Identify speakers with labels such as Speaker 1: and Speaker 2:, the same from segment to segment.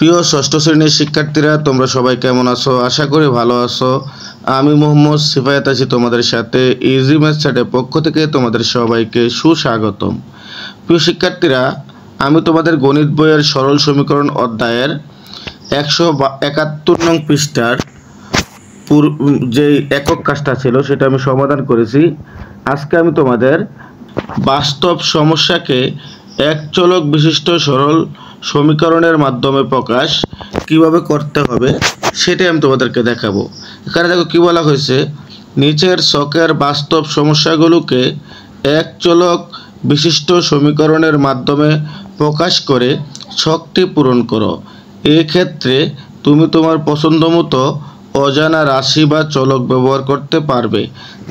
Speaker 1: প্রিয় ষষ্ঠ শ্রেণীর শিক্ষার্থীরা, তোমরা সবাই কেমন আছো? আশা করি ভালো আছো। আমি মোহাম্মদ সিফায়াত আছি তোমাদের সাথে। ইজি ম্যাথস চ্যাটের পক্ষ থেকে তোমাদের সবাইকে সুস্বাগতম। প্রিয় শিক্ষার্থীরা, আমি তোমাদের গণিত বইয়ের সরল সমীকরণ অধ্যায়ের 171 নং পৃষ্ঠার যে একক কাজটা ছিল সেটা আমি সমাধান করেছি। আজকে আমি তোমাদের বাস্তব সমস্যাকে এক চলক বিশিষ্ট সরল সমীকরণের মাধ্যমে প্রকাশ কিভাবে করতে হবে সেটাই আমি তোমাদেরকে দেখাবো। এখানে দেখো কি বলা হয়েছে, নিচের ছকের বাস্তব সমস্যাগুলোকে এক চলক বিশিষ্ট সমীকরণের মাধ্যমে প্রকাশ করে ছকটি পূরণ করো। এই ক্ষেত্রে তুমি তোমার পছন্দ মতো অজানা রাশি বা চলক ব্যবহার করতে পারবে।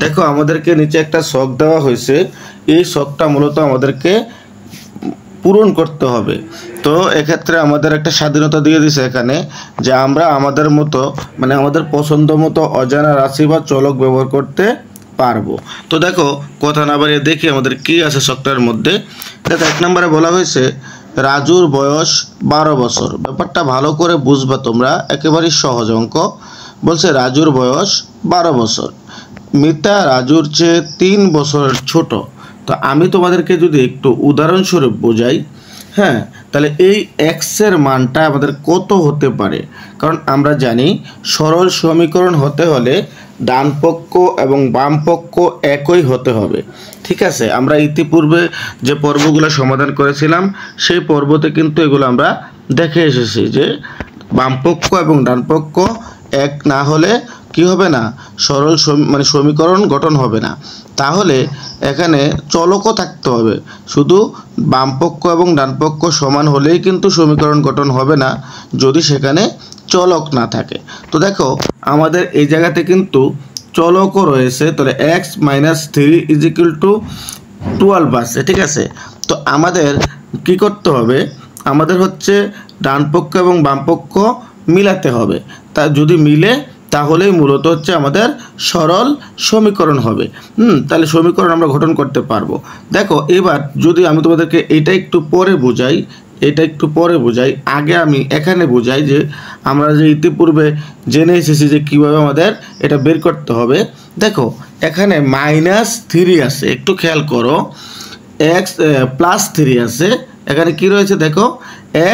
Speaker 1: দেখো আমাদেরকে নিচে একটা ছক দেওয়া হয়েছে, এই ছকটা মূলত আমাদেরকে পূরণ করতে হবে। তো এক্ষেত্রে আমাদের একটা স্বাধীনতা দিয়ে দিছে এখানে, যে আমরা আমাদের মতো আমাদের পছন্দ মতো অজানা রাশি বা চলক ব্যবহার করতে পারবো। তো দেখো কথা না বাড়িয়ে দেখি আমাদের কি আছে ছকটার মধ্যে। দেখো 1 নম্বরে বলা হয়েছে রাজুর বয়স 12 বছর। ব্যাপারটা ভালো করে বুঝবা তোমরা, একেবারেই সহজ অঙ্ক। বলছে রাজুর বয়স 12 বছর, মিতা রাজুর চেয়ে 3 বছরের ছোট। তো আমি তোমাদেরকে যদি একটু উদাহরণস্বরূপ বোঝাই, হ্যাঁ, তাহলে এই এক্সের মানটা আমাদের কত হতে পারে? কারণ আমরা জানি সরল সমীকরণ হতে হলে ডান পক্ষ এবং বাম পক্ষ একই হতে হবে। ঠিক আছে, আমরা ইতিপূর্বে যে পর্বগুলো সমাধান করেছিলাম সেই পর্বতে কিন্তু এগুলো আমরা দেখে এসেছি যে বাম পক্ষ এবং ডান পক্ষ এক না হলে কি হবে না, সরল সমীকরণ গঠন হবে না। তাহলে এখানে চলকও থাকতে হবে। শুধু বাম পক্ষ এবং ডান পক্ষ সমান হলেই কিন্তু সমীকরণ গঠন হবে না, যদি সেখানে চলক না থাকে। তো দেখো আমাদের এই জায়গাতে কিন্তু চলকও রয়েছে। তাহলে x - 3 = 12 আছে। ঠিক আছে, তো আমাদের কি করতে হবে, আমাদের হচ্ছে ডান পক্ষ এবং বাম পক্ষ মিলাতে হবে। তা যদি মিলে তাহলেই মূলত হচ্ছে আমাদের সরল সমীকরণ হবে। তাহলে সমীকরণ আমরা গঠন করতে পারবো। দেখো এবার যদি আমি তোমাদেরকে এটা একটু পরে বোঝাই, আগে আমি এখানে বোঝাই যে আমরা যে ইতিপূর্বে জেনে এসেছি যে কীভাবে আমাদের এটা বের করতে হবে। দেখো এখানে -3 আছে, একটু খেয়াল করো, x +3 আছে। এখানে কি রয়েছে দেখো,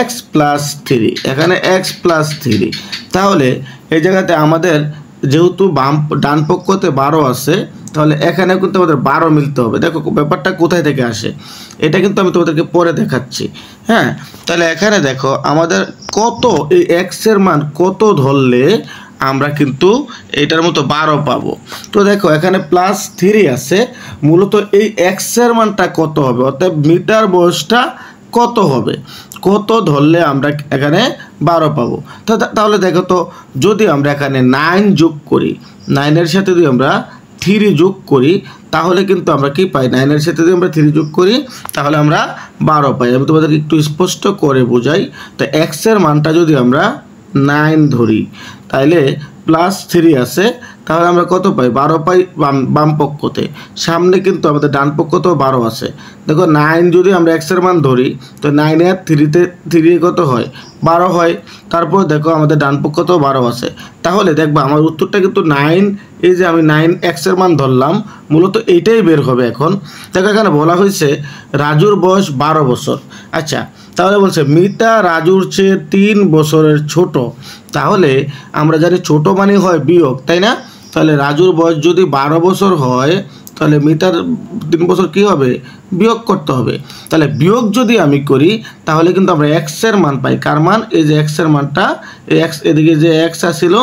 Speaker 1: x + 3, এখানে x + 3। তাহলে এই জায়গাতে আমাদের যেহেতু ডান পক্ষতে 12 আছে, তাহলে এখানে কিন্তু আমাদের 12 মিলতে হবে। দেখো ব্যাপারটা কোথায় থেকে আসে এটা কিন্তু আমি তোমাদেরকে পরে দেখাচ্ছি। হ্যাঁ, তাহলে এখানে দেখো আমাদের কত, এই x এর মান কত ধরলে আমরা কিন্তু এটার মতো 12 পাবো। তো দেখো এখানে +3 আছে, মূলত এই x এর মানটা কত হবে, অর্থাৎ মিটার বয়সটা কত হবে, কত ধরলে আমরা এখানে 12 পাবো। তাহলে দেখো তো, যদি আমরা এখানে 9 যোগ করি, 9 এর সাথে যদি আমরা 3 যোগ করি, তাহলে কিন্তু আমরা কি পাই, 9 এর সাথে যদি আমরা 3 যোগ করি তাহলে আমরা 12 পাই। আমি তোমাদেরকে একটু স্পষ্ট করে বোঝাই। তো x এর মানটা যদি আমরা 9 ধরি, তাহলে +3 আছে, তাহলে আমরা কত পাই, 12 পাই বাম পক্ষতে। সামনে কিন্তু আমাদের ডান পক্ষতেও 12 আছে। দেখো 9 যদি আমরা x এর মান ধরি, তো 9 আর 3 কত হয়, 12 হয়। তারপর দেখো আমাদের ডান পক্ষতেও 12 আছে। তাহলে দেখবা আমার উত্তরটা কিন্তু 9, এই যে আমি 9 x এর মান ধরলাম, মূলত এইটাই বের হবে। এখন দেখো এখানে বলা হয়েছে রাজুর বয়স 12 বছর। আচ্ছা, তাহলে বলছে মিতা রাজুর চেয়ে 3 বছরের ছোট। তাহলে আমরা জানি ছোট মানে হয় বিয়োগ, তাই না? তাহলে রাজুর বয়স যদি 12 বছর হয়, তাহলে মিতার 3 বছর কি হবে, বিয়োগ করতে হবে। তাহলে বিয়োগ যদি আমি করি তাহলে কিন্তু আমরা x এর মান পাই। কার মান, এই যে x এর মানটা, এই x এদিকে যে x আসছিল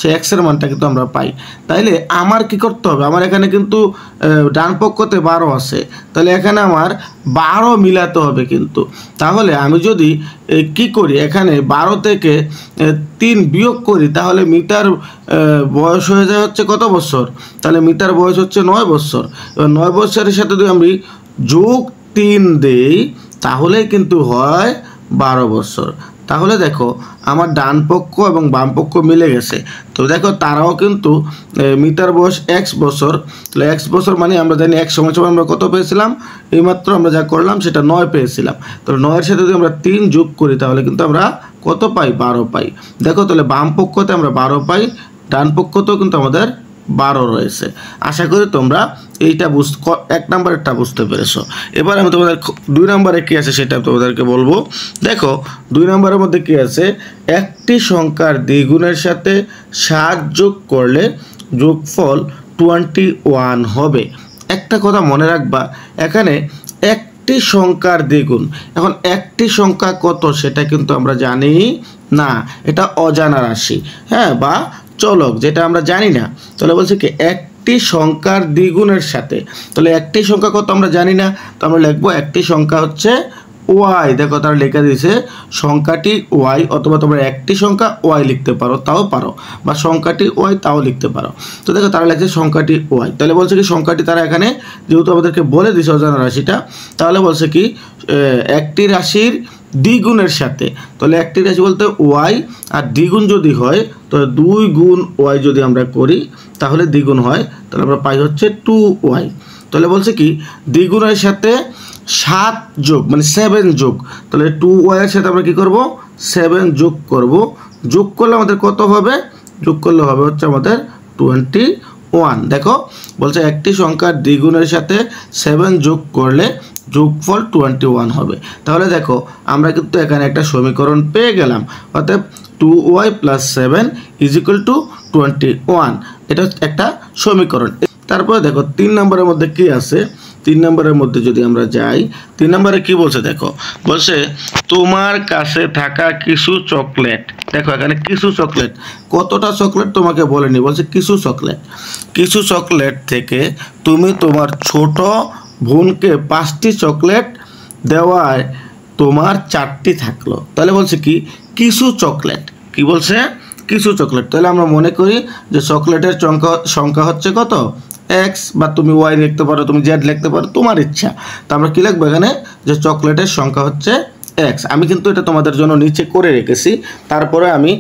Speaker 1: সেই x এর মানটা কিন্তু আমরা পাই। তাইলে আমার কি করতে হবে, আমার এখানে কিন্তু ডান পক্ষতে 12 আছে, তাহলে এখানে আমার 12 মিলাতে হবে কিন্তু। তাহলে আমি যদি কি করি, এখানে 12 থেকে 3 বিয়োগ করি, তাহলে মিটার বয়স হয়ে যায় হচ্ছে কত বছর, তাহলে মিটার বয়স হচ্ছে 9 বছর। এবার 9 বছরের সাথে যদি আমি যোগ 3 দেই তাহলেই কিন্তু হয় 12 বছর। তাহলে দেখো আমার ডান পক্ষ এবং বাম পক্ষ মিলে গেছে। তো দেখো তারাও কিন্তু মিটার বয়স x বছর, তাহলে x বছর মানে আমরা জানি x সমান আমরা কত পেয়েছিলাম, এইমাত্র আমরা যা করলাম সেটা 9 পেয়েছিলাম। তো 9 এর সাথে যদি আমরা 3 যোগ করি তাহলে কিন্তু আমরা কত পাই 12 পাই। দেখো তাহলে বাম পক্ষতে আমরা 12 পাই, ডান পক্ষতেও কিন্তু আমাদের 12 রয়েছে। আশা করি তোমরা এইটা এক নম্বরেরটা বুঝতে পেরেছো। এবার আমি তোমাদের 2 নম্বরে কি আছে সেটা তোমাদেরকে বলবো। দেখো 2 নম্বরের মধ্যে কি আছে, একটি সংখ্যার দ্বিগুণের সাথে 7 যোগ করলে যোগফল 21 হবে। একটা কথা মনে রাখবা, এখানে একটি সংখ্যার দ্বিগুণ, এখন একটি সংখ্যা কত সেটা কিন্তু আমরা জানি না, এটা অজানা রাশি, হ্যাঁ, বা চলক, যেটা আমরা জানি না। তাহলে বলছে কি একটি সংখ্যার দ্বিগুণের সাথে, তাহলে একটি সংখ্যা কত আমরা জানি না, তো আমরা লিখবো একটি সংখ্যা হচ্ছে ওয়াই। দেখো তারা লেখা দিয়েছে সংখ্যাটি ওয়াই, অথবা তোমরা একটি সংখ্যা ওয়াই লিখতে পারো, তাও পারো, বা সংখ্যাটি ওয়াই তাও লিখতে পারো। তো দেখো তারা লিখছে সংখ্যাটি ওয়াই, তাহলে বলছে কি সংখ্যাটি তারা এখানে যেহেতু আমাদেরকে বলে দিছে অজানা রাশিটা, তাহলে বলছে কি একটি রাশির দ্বিগুণের সাথে, তাহলে একটি রাশি বলতে ওয়াই, আর দ্বিগুণ যদি হয় তো 2 গুণ ওয়াই যদি আমরা করি তাহলে দ্বিগুণ হয়, তাহলে আমরা পাই হচ্ছে 2y। তাহলে বলছে কি দ্বিগুণের সাথে 7 যোগ মানে 7 যোগ, তাহলে 2y এর সাথে আমরা কি করব 7 যোগ করব, যোগ করলে আমাদের কত হবে, যোগ করলে হবে হচ্ছে আমাদের 21। দেখো বলছে একটি সংখ্যার দ্বিগুণের সাথে 7 যোগ করলে যোগফল 21 হবে। তাহলে দেখো আমরা কিন্তু এখানে একটা সমীকরণ পেয়ে গেলাম, অর্থাৎ 2y + 7 = 21, এটা একটা সমীকরণ। তারপরে দেখো 3 নম্বরের মধ্যে কি আছে, 3 নম্বরের মধ্যে যদি আমরা যাই, 3 নম্বরে কি বলছে দেখো, বলছে তোমার কাছে থাকা কিছু চকলেট, দেখো এখানে কিছু চকলেট, কতটা চকলেট তোমাকে বলেনি, বলছে কিছু চকলেট, কিছু চকলেট থেকে তুমি তোমার ছোট বোনকে 5টি চকলেট দেওয়ায় তোমার 4টি থাকলো। তাহলে বলছে কি কিছু চকলেট, কি বলছে কিছু চকলেট। তাহলে আমরা মনে করি যে চকলেটের সংখ্যা হচ্ছে কত x, বা তুমি y লিখতে পারো, তুমি z লিখতে পারো, তোমার ইচ্ছা। তো আমরা কি লিখবো এখানে যে চকলেটের সংখ্যা হচ্ছে x। আমি কিন্তু এটা তোমাদের জন্য নিচে করে রেখেছি, তারপরে আমি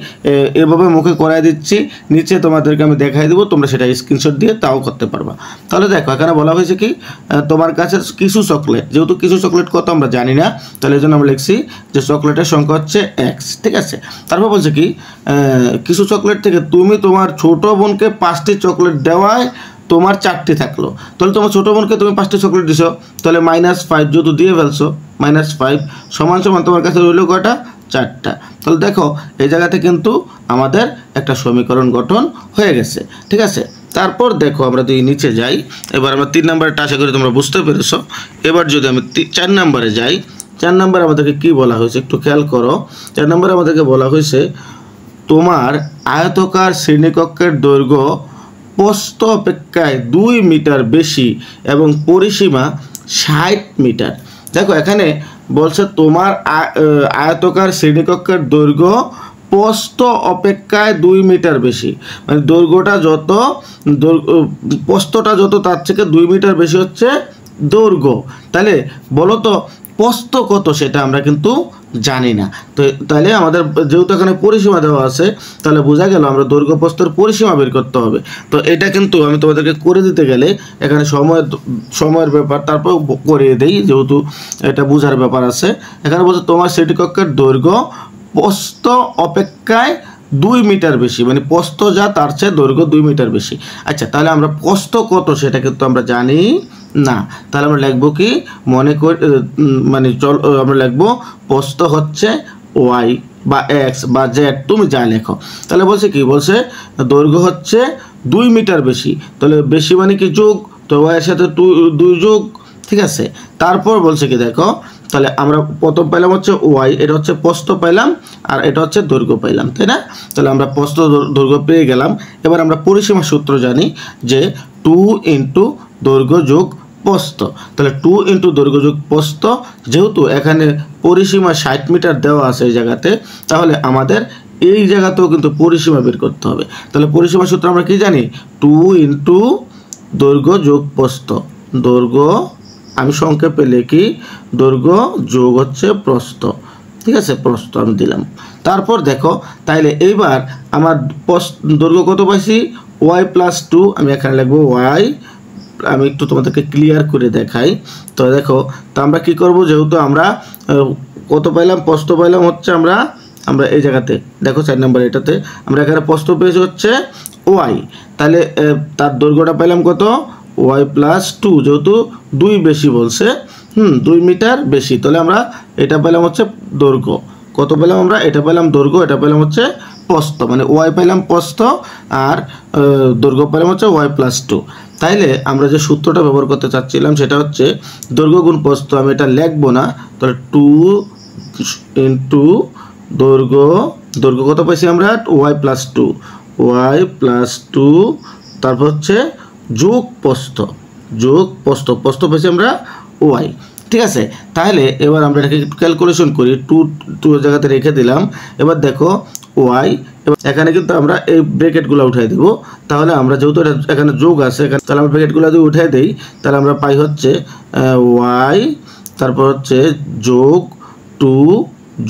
Speaker 1: এভাবে মুখে করাই দিচ্ছি, নিচে তোমাদেরকে আমি দেখাই দেবো, তোমরা সেটা স্ক্রিনশট দিয়ে তাও করতে পারবা। তাহলে দেখো এখানে বলা হয়েছে কি তোমার কাছে কিছু চকলেট, যেহেতু কিছু চকলেট কত আমরা জানি না, তাহলে এই জন্য আমরা লিখছি যে চকলেটের সংখ্যা হচ্ছে x, ঠিক আছে। তারপর বলছে কি কিছু চকলেট থেকে তুমি তোমার ছোট বোনকে 5টি চকলেট দেওয়ায় তোমার 4টি থাকলো। তাহলে তোমার ছোটো বোনকে তুমি 5টি চকলেট দিছো, তাহলে -5 যেহেতু দিয়ে ফেলছো, -5 সমান তোমার কাছে রইল কয়টা 4টা। তাহলে দেখো এই জায়গাতে কিন্তু আমাদের একটা সমীকরণ গঠন হয়ে গেছে, ঠিক আছে। তারপর দেখো আমরা যদি নিচে যাই, এবার আমরা 3 নম্বরটা আশা করি তোমরা বুঝতে পেরেছো। এবার যদি আমি 4 নম্বরে যাই, 4 নম্বরে আমাদেরকে কি বলা হয়েছে একটু খেয়াল করো। 4 নম্বরে আমাদেরকে বলা হয়েছে তোমার আয়তকার শ্রেণীকক্ষের দৈর্ঘ্য প্রস্থ অপেক্ষায় 2 মিটার বেশি এবং পরিসীমা 60 মিটার। দেখো এখানে বলছে তোমার আয়তকার শ্রেণীকক্ষের দৈর্ঘ্য প্রস্থ অপেক্ষায় 2 মিটার বেশি, মানে দৈর্ঘ্যটা যত প্রস্থটা যত তার থেকে 2 মিটার বেশি হচ্ছে দৈর্ঘ্য। তাহলে বলো তো প্রস্থ কত সেটা আমরা কিন্তু জানি না। তো তাহলে আমাদের যেহেতু এখানে পরিসীমা দেওয়া আছে, তাহলে বোঝা গেল আমরা দৈর্ঘ্য প্রস্থের পরিসীমা বের করতে হবে। তো এটা কিন্তু আমি তোমাদেরকে করে দিতে গেলে এখানে সময়ের ব্যাপার, তারপর করিয়ে দেই যেহেতু এটা বোঝার ব্যাপার আছে। এখানে বলছে তোমার শ্রেণীকক্ষের দৈর্ঘ্য প্রস্থ অপেক্ষায় 2 মিটার বেশি, মানে প্রস্থ যা তার চেয়ে দৈর্ঘ্য 2 মিটার বেশি। আচ্ছা তাহলে আমরা প্রস্থ কত সেটা কিন্তু আমরা জানি না, তাহলে আমরা লিখবো কি মনে করি মানে আমরা লিখবো প্রস্থ হচ্ছে y বা x বা z, তুমি যা লেখো। তাহলে বলছে কি বলছে দৈর্ঘ্য হচ্ছে 2 মিটার বেশি, তাহলে বেশি মানে কি যোগ, তো y এর সাথে 2 যোগ, ঠিক আছে। তারপর বলছে কি দেখো তাহলে আমরা প্রথম পাইলাম হচ্ছে y, এটা হচ্ছে প্রস্থ পাইলাম, আর এটা হচ্ছে দৈর্ঘ্য পাইলাম, তাই না। তাহলে আমরা প্রস্থ দৈর্ঘ্য পেয়ে গেলাম। এবার আমরা পরিসীমা সূত্র জানি যে 2 × দৈর্ঘ্য যোগ প্রস্থ, তাহলে 2 × দৈর্ঘ্য যোগ প্রস্থ, যেহেতু এখানে পরিসীমা 60 মিটার দেওয়া আছে এই জায়গাতে, তাহলে আমাদের এই জায়গাতেও কিন্তু পরিসীমা বের করতে হবে। তাহলে পরিসীমা সূত্র আমরা কি জানি 2 × দৈর্ঘ্য যোগ প্রস্থ, দৈর্ঘ্য আমি সংক্ষেপে লিখি দৈর্ঘ্য যোগ হচ্ছে প্রস্থ, ঠিক আছে, প্রস্থ আমি দিলাম। তারপর দেখো তাইলে এইবার আমার দৈর্ঘ্য কত পাইছি y + 2, আমি এখানে লিখবো y, আমি একটু তোমাদেরকে ক্লিয়ার করে দেখাই। তো দেখো তো আমরা কি করব, যেহেতু আমরা কত পাইলাম প্রস্থ পাইলাম হচ্ছে আমরা আমরা এই জায়গাতে দেখো 4 নম্বর এটাতে আমরা এখানে প্রস্থ পেয়েছি হচ্ছে ওয়াই, তাহলে তার দৈর্ঘ্যটা পেলাম কত ওয়াই প্লাস 2, যেহেতু 2 বেশি বলছে 2 মিটার বেশি, তাহলে আমরা এটা পেলাম হচ্ছে দৈর্ঘ্য। কত পেলাম আমরা? এটা পেলাম দৈর্ঘ্য, এটা পেলাম হচ্ছে প্রস্থ, মানে ওয়াই পেলাম প্রস্থ আর দৈর্ঘ্য পেলাম হচ্ছে ওয়াই প্লাস 2। তাইলে আমরা যে সূত্রটা ব্যবহার করতে চাচ্ছিলাম সেটা হচ্ছে দৈর্ঘ্য গুণ প্রস্থ। আমি এটা লিখবো না, তাহলে 2 ইন্টু দৈর্ঘ্য কত পাইছি আমরা ওয়াই প্লাস 2 তারপর হচ্ছে যোগ প্রস্থ পেয়েছি আমরা ওয়াই। ঠিক আছে, তাহলে এবার আমরা এটাকে ক্যালকুলেশন করি। 2 জায়গাতে রেখে দিলাম। এবার দেখো ওয়াই, এবার এখানে কিন্তু আমরা এই ব্র্যাকেটগুলো উঠাই দেব। তাহলে আমরা যেহেতু এখানে যোগ আছে, তাহলে আমরা ব্র্যাকেটগুলো যদি উঠাই দেই তাহলে আমরা পাই হচ্ছে ওয়াই, তারপর হচ্ছে যোগ 2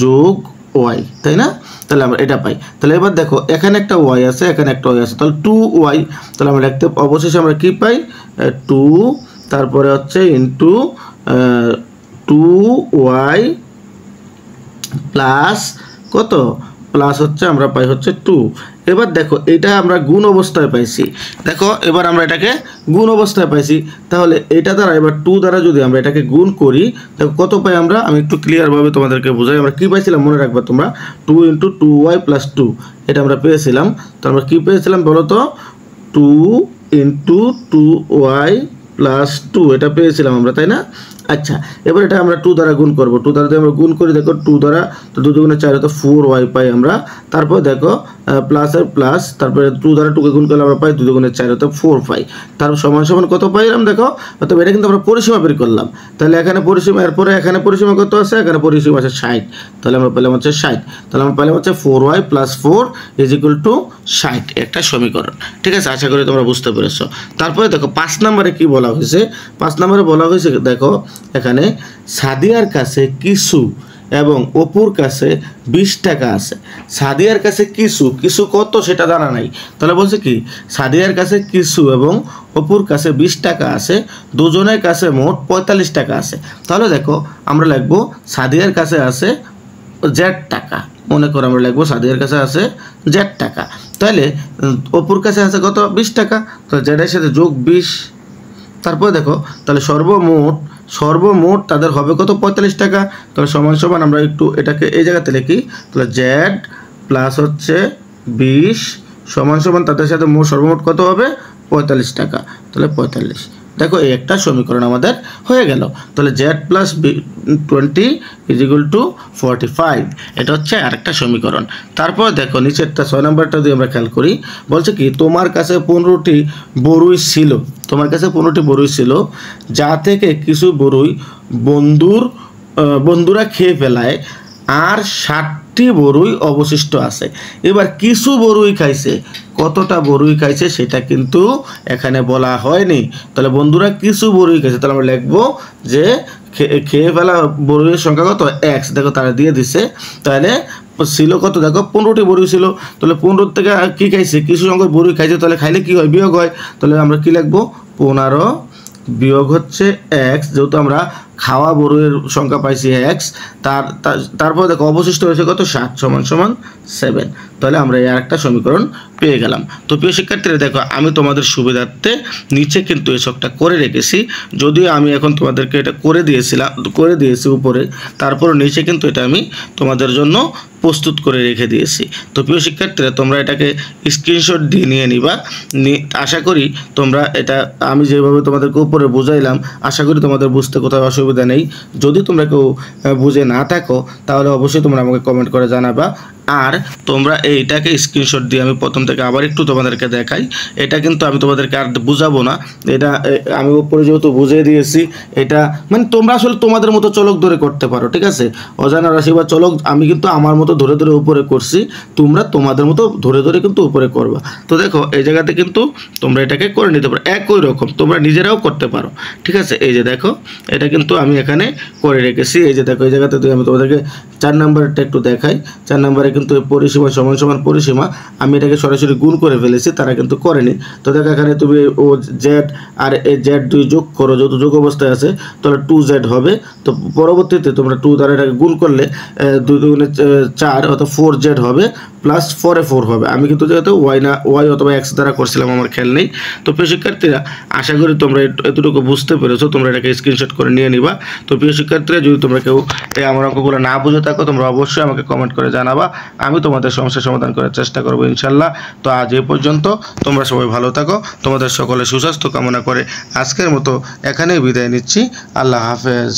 Speaker 1: যোগ ওয়াই, তাই না? তাহলে আমরা এটা পাই। তাহলে এবার দেখো এখানে একটা ওয়াই আছে, এখানে একটা ওয়াই আছে, তাহলে 2y। তাহলে আমরা লিখতে অবশেষে আমরা কি পাই 2, তারপরে হচ্ছে ইন্টু 2y প্লাস কত প্লাস হচ্ছে আমরা পাই হচ্ছে 2। এবার দেখো এটা আমরা গুণ অবস্থায় পাইছি। দেখো এবার আমরা এটাকে গুণ অবস্থায় পাইছি, তাহলে এটা দ্বারা এবার 2 দ্বারা যদি আমরা এটাকে গুণ করি দেখো কত পাই আমরা। আমি একটু ক্লিয়ারভাবে তোমাদেরকে বোঝাই। আমরা কি পাইছিলাম মনে রাখবা তোমরা, 2 ইন্টু 2y প্লাস 2 এটা আমরা পেয়েছিলাম। তো আমরা কি পেয়েছিলাম বলো তো, 2 ইন্টু 2y প্লাস 2 এটা পেয়েছিলাম আমরা, তাই না? আচ্ছা, এবার এটা আমরা 2 দ্বারা গুণ করব। 2 দ্বারা যদি আমরা গুণ করি দেখো 2 দ্বারা তো 2 দুগুণে 4 হতো 4y পাই আমরা। তারপর দেখো প্লাসের প্লাস, তারপরে 2 দ্বারা 2 কে গুণ করলে আমরা পাই 2 দুগুণে 4 হতো 4 পাই। তারপর সমান সমান কত পাইলাম দেখো, অর্থাৎ এটা কিন্তু আমরা পরিসীমা বের করলাম। তাহলে এখানে পরিসীমা, এরপরে এখানে পরিসীমা কত আছে, এখানে পরিসীমা আছে 60। তাহলে আমরা পেলাম হচ্ছে 60। তাহলে আমরা পেলাম হচ্ছে 4y plus 4 is equal to 60, একটা সমীকরণ। ঠিক আছে, আশা করি তোমরা বুঝতে পেরেছো। তারপরে দেখো 5 নম্বরে কি বলা হয়েছে। 5 নম্বরে বলা হয়েছে দেখো এখানে সাদিয়ার কাছে কিছু এবং অপুর কাছে 20 টাকা আছে। সাদিয়ার কাছে কিছু কত সেটা জানা নাই, তাহলে বলছে কি সাদিয়ার কাছে কিছু এবং অপুর কাছে 20 টাকা আছে, দুজনের কাছে মোট 45 টাকা আছে। তাহলে দেখো আমরা লিখবো সাদিয়ার কাছে আছে z টাকা। মনে করো আমরা লিখবো সাদিয়ার কাছে আছে z টাকা। তাহলে অপুর কাছে আছে কত 20 টাকা, তো z এর সাথে যোগ 20। তারপরে দেখো তাহলে সর্বমোট তাদের হবে কত 45 টাকা। তাহলে সমান সমান আমরা একটু এটাকে এই জায়গাতে লিখি, তাহলে z প্লাস হচ্ছে 20 সমান সমান তাদের সাথে সর্বমোট কত হবে 45 টাকা। তাহলে 45, দেখো এই একটা সমীকরণ আমাদের হয়ে গেল। তাহলে z plus 20 is equal to 45, এটা হচ্ছে আরেকটা সমীকরণ। তারপর দেখো নিচেরটা 6 নম্বরটা যদি আমরা খেয়াল করি, বলছে কি তোমার কাছে 15টি বরুই ছিল, তোমার কাছে 15টি বরুই ছিল, যা থেকে কিছু বরুই বন্ধুরা খেয়ে ফেলায় আর 60টি বরুই অবশিষ্ট আছে। এবার কিছু বরুই খাইছে, কতটা বরুই খাইছে সেটা কিন্তু এখানে বলা হয়নি। তাহলে বন্ধুরা কিছু বরুই খাইছে, তাহলে আমরা লিখবো যে খেয়ে ফেলা বরুইয়ের সংখ্যা কত x, দেখো তারা দিয়ে দিছে। তাহলে ছিল কত দেখো 15টি বরুই ছিল, তাহলে 15 থেকে কি খাইছে কিছু সংখ্যক বরুই খাইছে, তাহলে খাইলে কি হয় বিয়োগ হয়। তাহলে আমরা কি লিখবো 15 বিয়োগ হচ্ছে x, যেহেতু আমরা খাওয়া বরুইয়ের সংখ্যা পাইছি x, তারপর দেখো অবশিষ্ট হয়েছে কত 7 সমান সমান 7। তাহলে আমরা এই আরেকটা সমীকরণ পেয়ে গেলাম। তো প্রিয় শিক্ষার্থীরা দেখো আমি তোমাদের সুবিধার্থে নিচে কিন্তু এই ছকটা করে রেখেছি, যদিও আমি এখন তোমাদেরকে এটা করে দিয়েছি উপরে, তারপর নিচে কিন্তু এটা আমি তোমাদের জন্য প্রস্তুত করে রেখে দিয়েছি। তো প্রিয় শিক্ষার্থীরা তোমরা এটাকে স্ক্রিনশট দিয়ে নিয়ে নিবা। আশা করি তোমরা এটা আমি যেভাবে তোমাদেরকে উপরে বুঝাইলাম আশা করি তোমাদের বুঝতে কোথাও অসুবিধা নেই। যদি তোমরা কেউ বুঝে না থাকো তাহলে অবশ্যই তোমরা আমাকে কমেন্ট করে জানাবা। আর তোমরা এইটাকে স্ক্রিনশট দিয়ে আমি প্রথম থেকে আবার একটু তোমাদেরকে দেখাই। এটা কিন্তু আমি তোমাদেরকে আর বুঝাবো না, এটা আমি উপরে যেহেতু বুঝিয়ে দিয়েছি, এটা মানে তোমরা আসলে তোমাদের মতো চলক ধরে করতে পারো। ঠিক আছে, অজানা রাশি বা চলক আমি কিন্তু আমার মতো ধরে ধরে উপরে করছি, তোমরা তোমাদের মতো ধরে ধরে কিন্তু উপরে করবা। তো দেখো এই জায়গাতে কিন্তু তোমরা এটাকে করে নিতে পারো, একই রকম তোমরা নিজেরাও করতে পারো। ঠিক আছে, এই যে দেখো এটা কিন্তু আমি এখানে করে রেখেছি। এই যে দেখো এই জায়গাতে আমি তোমাদেরকে 4 নম্বরটা একটু দেখাই। 4 নম্বরে কিন্তু পরিসীমা সমান সমান পরিসীমা, আমি এটাকে সরাসরি গুণ করে ফেলেছি, তারা কিন্তু করেনি। তো দেখো এখানে তুমি ও জেড আর এ জেড 2 যোগ করো, যেহেতু যোগ অবস্থায় আছে তাহলে 2z হবে। তো পরবর্তীতে তোমরা 2 দ্বারা এটাকে গুণ করলে 2 দুগুণে 4 অর্থাৎ 4z হবে, প্লাস 4 হবে। আমি কিন্তু যেহেতু ওয়াই অথবা এক্স দ্বারা করছিলাম, আমার খেয়াল নেই। তো প্রিয় শিক্ষার্থীরা, আশা করি তোমরা এতটুকু বুঝতে পেরেছো, তোমরা এটাকে স্ক্রিনশট করে নিয়ে নিবা। তো প্রিয় শিক্ষার্থীরা, যদি তোমরা কেউ আমার অঙ্কগুলো না বুঝে থাকো, তোমরা অবশ্যই আমাকে কমেন্ট করে জানাবা, আমি তোমাদের সমস্যার সমাধান করার চেষ্টা করবো ইনশাল্লাহ। তো আজ এই পর্যন্ত, তোমরা সবাই ভালো থাকো, তোমাদের সকলের সুস্বাস্থ্য কামনা করে আজকের মতো এখানেই বিদায় নিচ্ছি। আল্লাহ হাফেজ।